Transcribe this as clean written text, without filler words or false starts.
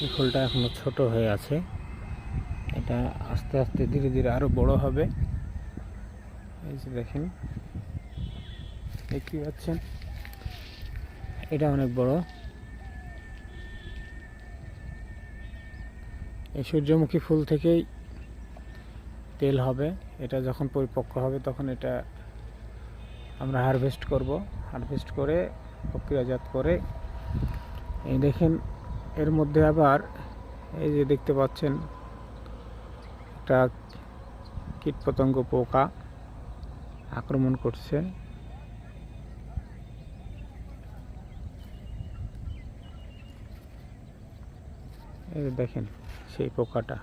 এই ফুলটা এখনো ছোট হয়ে আছে, এটা আস্তে আস্তে ধীরে ধীরে আরো বড় হবে। এই যে দেখেন, দেখতে পাচ্ছেন, এটা অনেক বড়। এই সূর্যমুখী ফুল থেকেই তেল হবে। এটা যখন পরিপক্ক হবে তখন এটা আমরা হারভেস্ট করব। হারভেস্ট করে প্রক্রিয়াজাত করে, এই দেখেন, এর মধ্যে আবার এই যে দেখতে পাচ্ছেন একটা কীটপতঙ্গ পোকা আক্রমণ করছে। এই দেখেন সেই পোকাটা।